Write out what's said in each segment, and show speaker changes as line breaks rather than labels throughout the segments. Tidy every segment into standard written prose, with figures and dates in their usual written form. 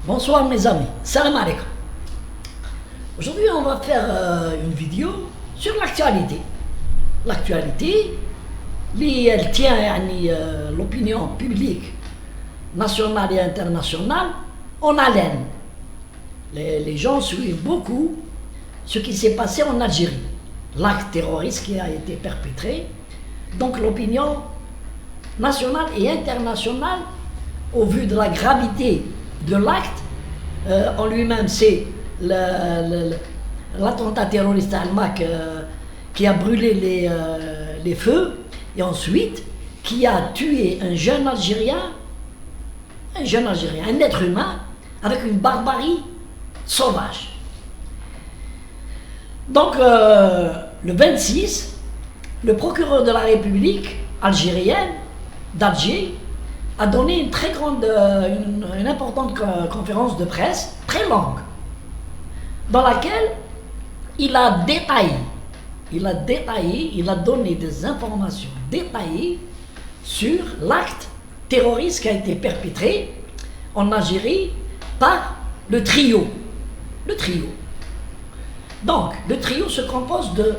Bonsoir mes amis, salam alaikum. Aujourd'hui on va faire une vidéo sur l'actualité. L'actualité, elle tient l'opinion publique nationale et internationale en haleine. Les gens suivent beaucoup ce qui s'est passé en Algérie, l'acte terroriste qui a été perpétré. Donc l'opinion nationale et internationale, au vu de la gravité de l'acte en lui-même, c'est l'attentat terroriste à Almac qui a brûlé les feux, et ensuite qui a tué un jeune Algérien, un être humain, avec une barbarie sauvage. Donc le 26, le procureur de la République algérienne d'Alger a donné une très grande, une importante conférence de presse, très longue, dans laquelle il a donné des informations détaillées sur l'acte terroriste qui a été perpétré en Algérie par le trio. Donc, le trio se compose de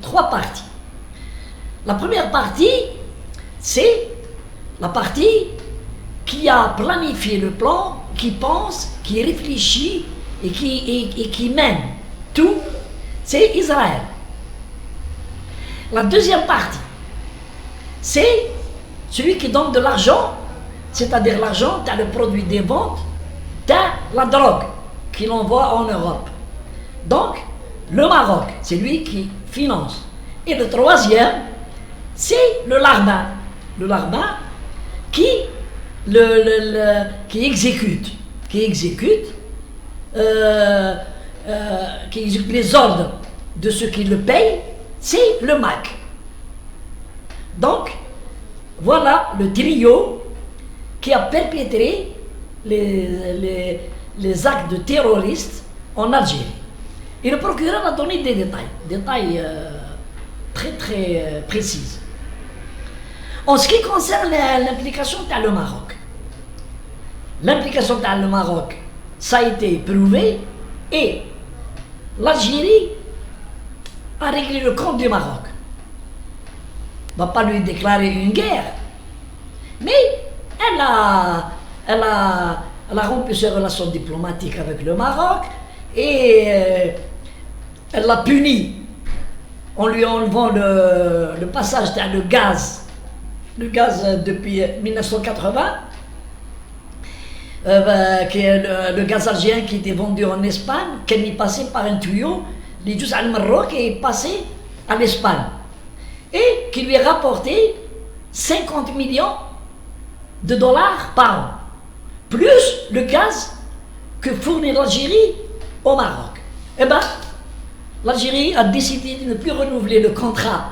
trois parties. La première partie, c'est la partie qui a planifié le plan, qui pense, qui réfléchit et qui mène tout, c'est Israël. La deuxième partie, c'est celui qui donne de l'argent, c'est-à-dire l'argent, tu as le produit des ventes, tu as la drogue qu'il envoie en Europe. Donc, le Maroc, c'est lui qui finance. Et le troisième, c'est le larbin. Le larbin qui exécute les ordres de ceux qui le payent, c'est le MAC. Donc, voilà le trio qui a perpétré les actes de terroristes en Algérie. Et le procureur a donné des détails très très précis. En ce qui concerne l'implication de le Maroc, ça a été prouvé, et l'Algérie a réglé le compte du Maroc. On ne va pas lui déclarer une guerre, mais elle a rompu ses relations diplomatiques avec le Maroc, et elle l'a puni en lui enlevant le passage dans le gaz depuis 1980, qui est le gaz algérien qui était vendu en Espagne, qui est passé par un tuyau, les Jous al-Maroc est passé à l'Espagne, et qui lui a rapporté 50 millions de dollars par an, plus le gaz que fournit l'Algérie au Maroc. Eh bien, l'Algérie a décidé de ne plus renouveler le contrat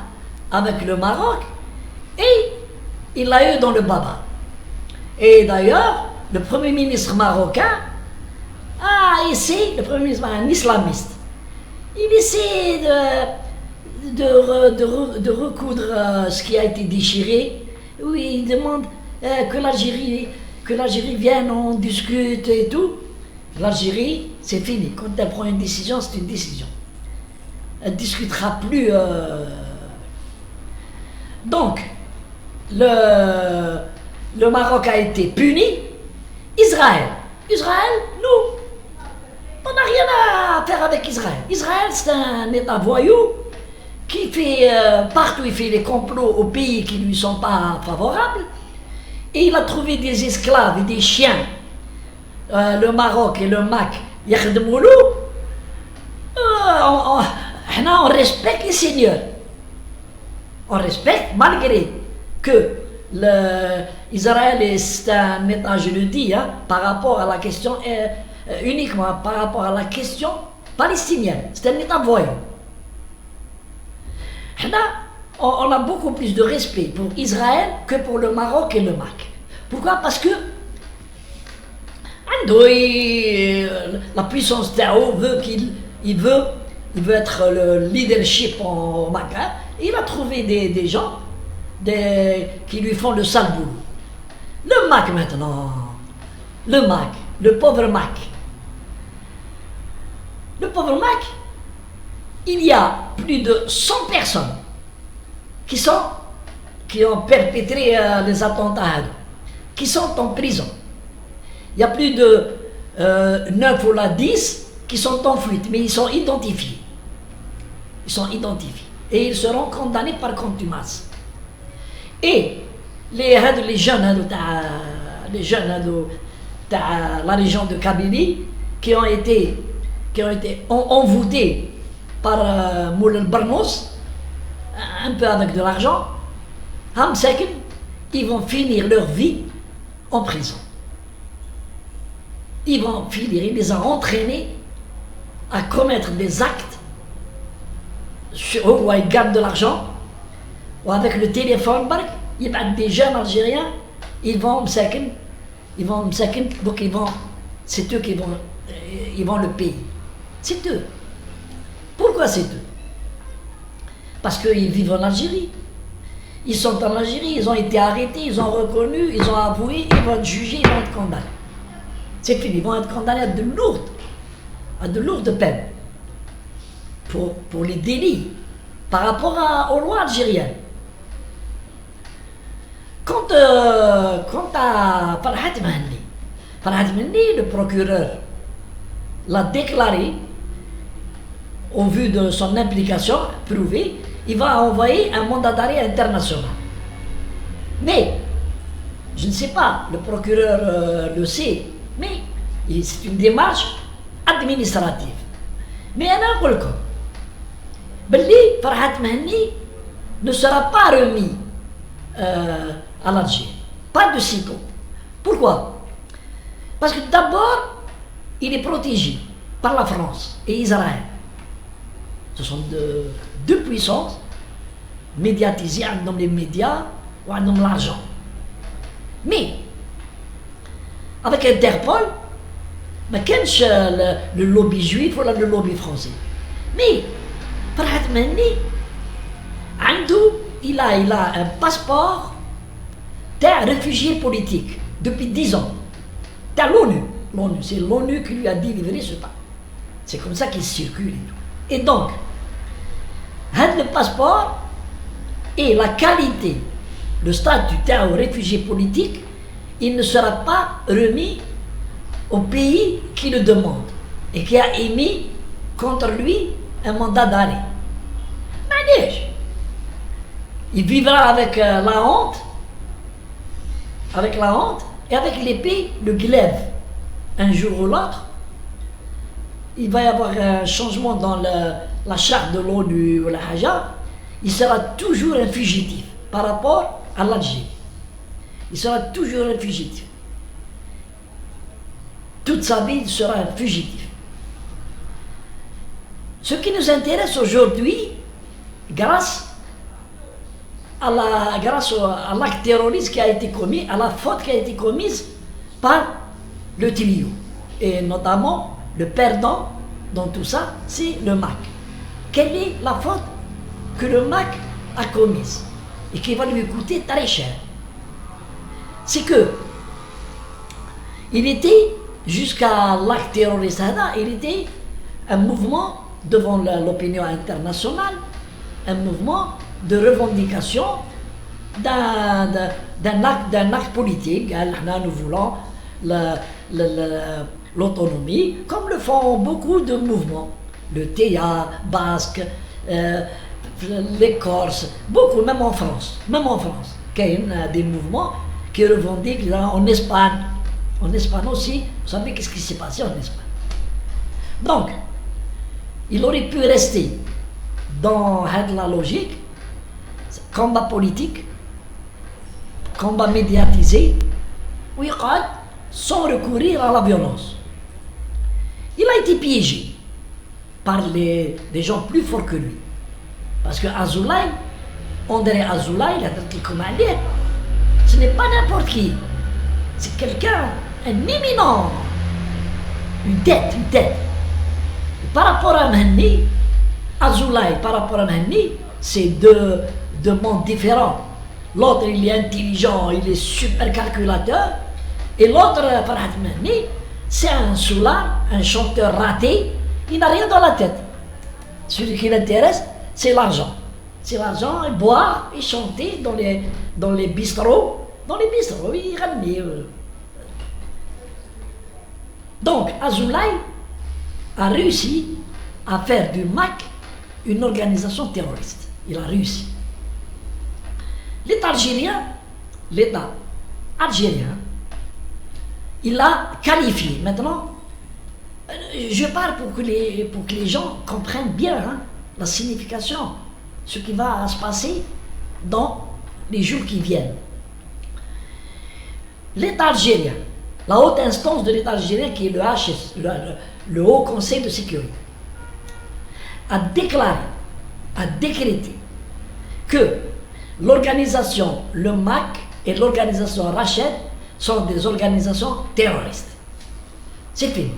avec le Maroc, et il l'a eu dans le baba. Et d'ailleurs, le Premier ministre marocain a essayé, un islamiste, il essaie de recoudre ce qui a été déchiré. Oui, il demande que l'Algérie vienne, on discute et tout. L'Algérie, c'est fini. Quand elle prend une décision, c'est une décision. Elle ne discutera plus. Donc, le Maroc a été puni. Israël, nous, on n'a rien à faire avec Israël. Israël, c'est un État voyou qui fait, partout il fait les complots aux pays qui ne lui sont pas favorables. Et il a trouvé des esclaves et des chiens. Le Maroc et le MAC, on respecte les seigneurs. On respecte malgré que Israël est un État, je le dis, par rapport à la question, uniquement par rapport à la question palestinienne. C'est un État voyou. On a beaucoup plus de respect pour Israël que pour le Maroc et le MAC. Pourquoi? Parce que la puissance d'Ao veut il veut être le leadership en MAC. Il a trouvé des gens qui lui font le sale boulot. Le MAC maintenant, le pauvre Mac. Le pauvre Mac, il y a plus de 100 personnes qui ont perpétré les attentats, qui sont en prison. Il y a plus de 9 ou 10 qui sont en fuite, mais ils sont identifiés. Ils sont identifiés. Et ils seront condamnés par contumace. Et les jeunes de la région de Kabylie qui ont été envoûtés par Moulin Barnos, un peu avec de l'argent, ils vont finir leur vie en prison. Ils vont finir, il les a entraînés à commettre des actes où ils gagnent de l'argent, ou avec le téléphone, il y a des jeunes Algériens, ils vont c'est eux qui vont le payer. C'est eux. Pourquoi c'est eux? Parce qu'ils vivent en Algérie. Ils sont en Algérie, ils ont été arrêtés, ils ont reconnu, ils ont avoué, ils vont être jugés, ils vont être condamnés. C'est fini, ils vont être condamnés à de lourdes peines pour les délits par rapport aux lois algériennes. Quant à Farhat Mahni, le procureur l'a déclaré, au vu de son implication prouvée, il va envoyer un mandat d'arrêt international. Mais, je ne sais pas, le procureur le sait, mais c'est une démarche administrative. Mais un quelqu'un, Farhat Mahni ne sera pas remis à l'Algérie. Pas de sitôt. Pourquoi? Parce que d'abord, il est protégé par la France et Israël. Ce sont deux puissances médiatisées, dans les médias ou dans l'argent. Mais, avec Interpol, ما كانش le lobby juif ou le lobby français. Mais, Farhat Mahni, il a un passeport d'un réfugié politique depuis 10 ans. T'as l'ONU. C'est l'ONU qui lui a délivré ce pas. C'est comme ça qu'il circule et tout. Et donc, le passeport et la qualité, le statut d'un réfugié politique, il ne sera pas remis au pays qui le demande et qui a émis contre lui un mandat d'arrêt. Il vivra avec la honte et avec l'épée, le glaive. Un jour ou l'autre, il va y avoir un changement dans la charte de l'ONU ou la Haja. Il sera toujours un fugitif par rapport à l'Algérie. Il sera toujours un fugitif. Toute sa vie, il sera un fugitif. Ce qui nous intéresse aujourd'hui, grâce à l'acte terroriste qui a été commis, à la faute qui a été commise par le trio. Et notamment, le perdant dans tout ça, c'est le MAC. Quelle est la faute que le MAC a commise et qui va lui coûter très cher? C'est que il était, jusqu'à l'acte terroriste, il était un mouvement devant l'opinion internationale, un mouvement de revendication d'un acte politique. Nous voulons l'autonomie, comme le font beaucoup de mouvements. Le TEA, Basque, les Corses, beaucoup, même en France. Il y a des mouvements qui revendiquent en Espagne. En Espagne aussi, vous savez qu'est-ce qui s'est passé en Espagne. Donc, il aurait pu rester dans la logique, combat politique, combat médiatisé, sans recourir à la violence. Il a été piégé par des gens plus forts que lui. Parce que Azoulay, André Azoulay, ce n'est pas n'importe qui. C'est quelqu'un, un éminent, une tête. Par rapport à Mahni, Azoulay, par rapport à Mahni, c'est deux mondes différents. L'autre, il est intelligent, il est super calculateur. Et l'autre, Farhat Mahni, c'est un soulard, un chanteur raté, il n'a rien dans la tête. Celui qui l'intéresse, c'est l'argent. C'est l'argent, et boire, et chanter dans les bistrots. Dans les bistrots, il ramenait. Donc, Azoulay a réussi à faire du MAC une organisation terroriste. Il a réussi. L'État algérien, il a qualifié. Maintenant, je parle pour que les gens comprennent bien la signification, ce qui va se passer dans les jours qui viennent. L'État algérien, la haute instance de l'État algérien, qui est le HS, le Haut Conseil de sécurité, a déclaré, a décrété que l'organisation, le MAC et l'organisation Rached sont des organisations terroristes. C'est fini.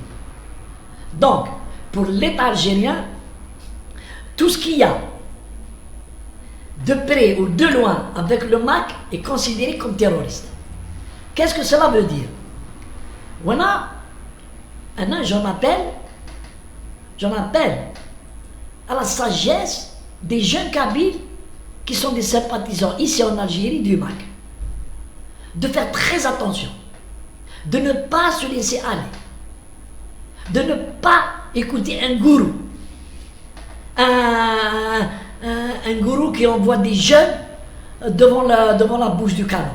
Donc, pour l'État algérien, tout ce qu'il y a de près ou de loin avec le MAC est considéré comme terroriste. Qu'est-ce que cela veut dire? J'en appelle à la sagesse des jeunes Kabyles qui sont des sympathisants ici en Algérie du MAC, de faire très attention, de ne pas se laisser aller, de ne pas écouter un gourou, un gourou qui envoie des jeunes devant la bouche du canon.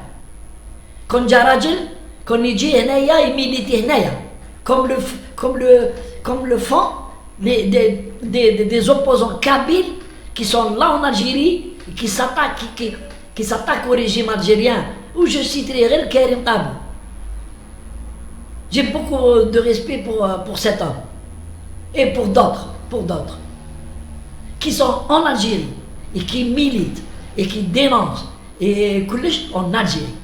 Quand Jarajil, quand il dit Henaya, il milite Henaya, comme le font des opposants kabyles qui sont là en Algérie, qui s'attaquent au régime algérien, où je citerai le Karim Tabou. J'ai beaucoup de respect pour cet homme et pour d'autres qui sont en Algérie et qui militent et qui dénoncent et en Algérie.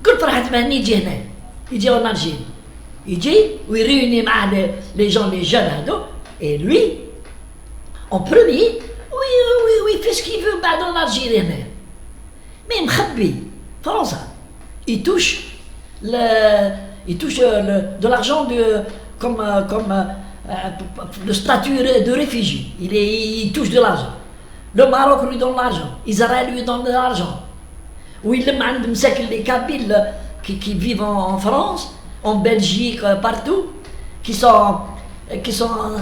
كل فرحة تمني يجي en Algérie, il réunit les gens, les jeunes et lui en premier oui, il fait ce qu'il veut dans l'Algérie, mais mkhabbi France, il touche de l'argent comme le statut de réfugié, il touche de l'argent. Le Maroc lui donne l'argent, Israël lui donne de l'argent. Oui, les Kabyles qui vivent en France, en Belgique, partout, qui sont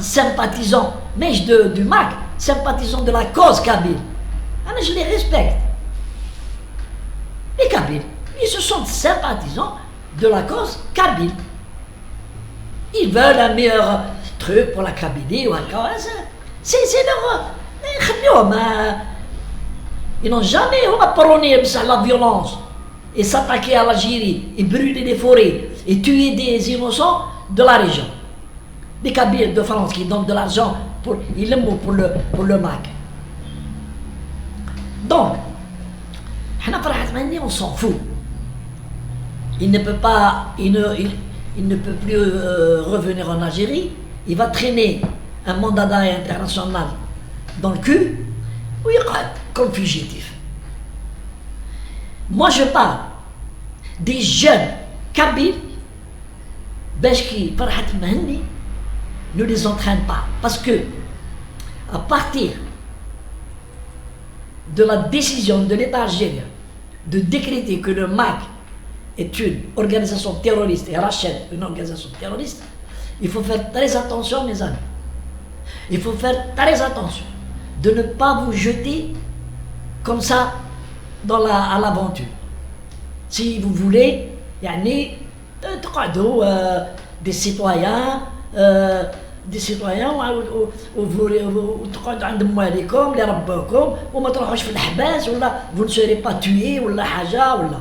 sympathisants, mais du MAC, sympathisants de la cause Kabyle. Alors je les respecte. Les Kabyles, ils se sentent sympathisants de la cause Kabyle. Ils veulent un meilleur truc pour la Kabylie, c'est leur... Ils n'ont jamais prôné la violence et s'attaquer à l'Algérie et brûler des forêts et tuer des innocents de la région. Les Kabyles de France qui donnent de l'argent pour le MAC. Donc, on s'en fout. Il ne peut plus revenir en Algérie. Il va traîner un mandat d'arrêt international dans le cul. Oui, comme fugitif. Moi, je parle des jeunes Kabyles, Beshki, Farhat Mahenni, ne les entraîne pas. Parce que, à partir de la décision de l'État algérien de décréter que le MAC est une organisation terroriste et Rached une organisation terroriste, il faut faire très attention, mes amis. Il faut faire très attention de ne pas vous jeter comme ça à l'aventure. Si vous voulez, des citoyens عندهم والدكم اللي ربوكم وما تروحوش في الحباس ولا vous ne serez pas tués ولا حاجة ولا.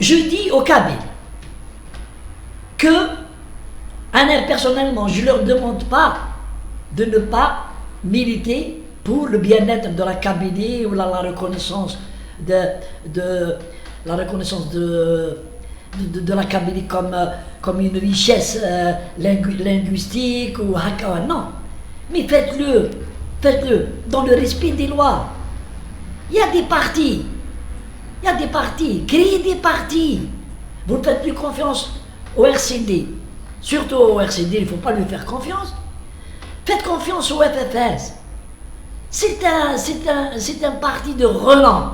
Je dis aux Kabyles que personnellement je leur demande pas de ne pas militer pour le bien-être de la Kabylie ou la reconnaissance de la Kabylie comme une richesse linguistique ou haka, non. Mais faites-le dans le respect des lois. Il y a des partis, créez des partis Vous ne faites plus confiance au RCD. Surtout au RCD, il ne faut pas lui faire confiance. Faites confiance au FFS. C'est un parti de renom.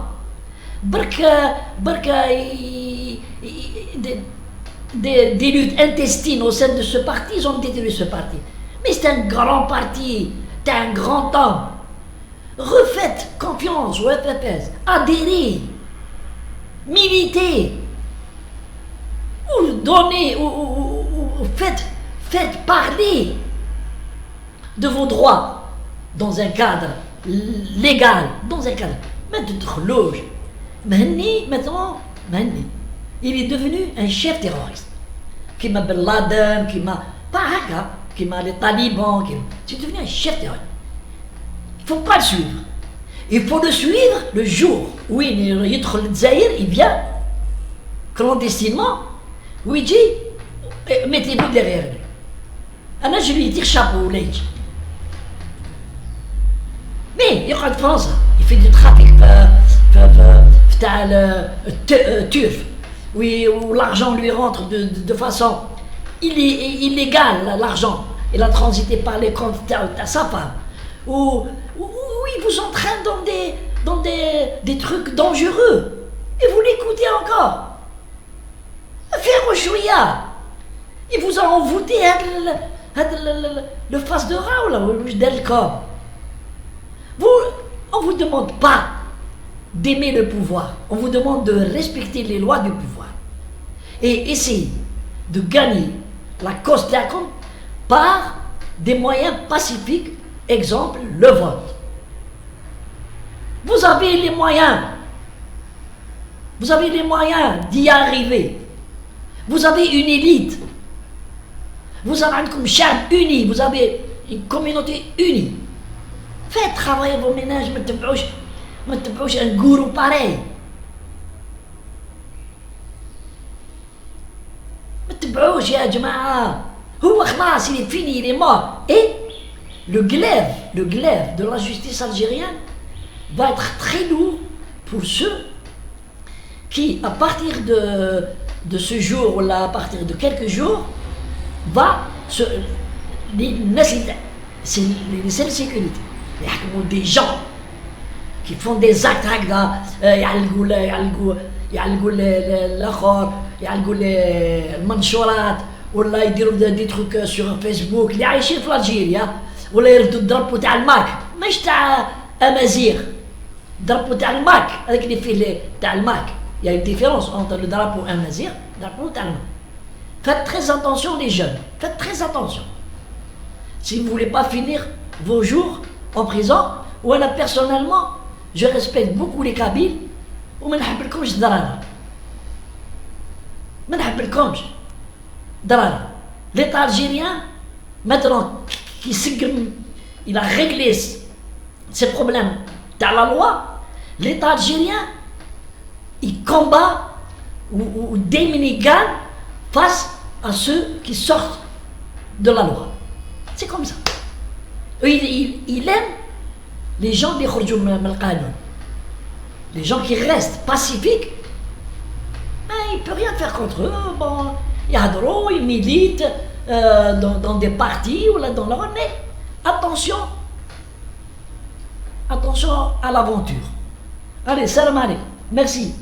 Des luttes intestines au sein de ce parti, ils ont détruit ce parti. Mais c'est un grand parti, c'est un grand homme. Refaites confiance au FFS, adhérez, militez, ou donnez, ou faites parler de vos droits dans un cadre légal, dans un cadre. Maintenant, Mahni, il est devenu un chef terroriste. Qui m'a Ben Laden, qui m'a les talibans, c'est devenu un chef terroriste. Il ne faut pas le suivre. Il faut le suivre le jour où il vient clandestinement, où il dit mettez-vous derrière lui. Alors je lui dis chapeau, l'âge. Mais il rentre en France, il fait du trafic turf, où l'argent lui rentre de façon illégale, l'argent. Il a transité par les comptes de sa femme. Où il vous entraîne dans des trucs dangereux. Et vous l'écoutez encore. Faire au chouïa. Il vous a envoûté le face de Raoul, on ne vous demande pas d'aimer le pouvoir. On vous demande de respecter les lois du pouvoir. Et essayer de gagner la cause d'Akon par des moyens pacifiques. Exemple, le vote. Vous avez les moyens. Vous avez les moyens d'y arriver. Vous avez une élite. Vous avez un chab uni. Vous avez une communauté unie. Faites travailler vos ménages. Ne te pas un gourou pareil. Ne te pas ya jama'a. Il est fini, il est mort. Et le glaive de la justice algérienne va être très lourd pour ceux qui, à partir de ce jour, ou là, à partir de quelques jours, c'est les seules sécurités. Il y a des gens qui font des actes يعلقوا الاخر يعلقوا المنشورات ولا يديروا دي تروك sur فيسبوك اللي عايشين في الجيريا ولا يردوا الضربو تاع الماك مش تاع امازيغ الضربو تاع الماك هذاك اللي فيه تاع الماك il y a une différence entre le drapeau amazigh et le drapeau t'a الماك. Faites très attention les jeunes, faites très attention si vous ne voulez pas finir vos jours en prison. Ou alors personnellement je respecte beaucoup les Kabyles وما نحبلكمش ضرارة ما نحبلكمش ضرارة. L'État algérien maintenant qui il a réglé ces problèmes dans la loi. L'État algérien il combat ou gagne face à ceux qui sortent de la loi. C'est comme ça. Il aime les gens qui sortent من القانون. Les gens qui restent pacifiques, il ne peut rien faire contre eux. Bon, ils militent dans des partis ou là dans leur... Mais attention à l'aventure. Allez, salam alaikum. Merci.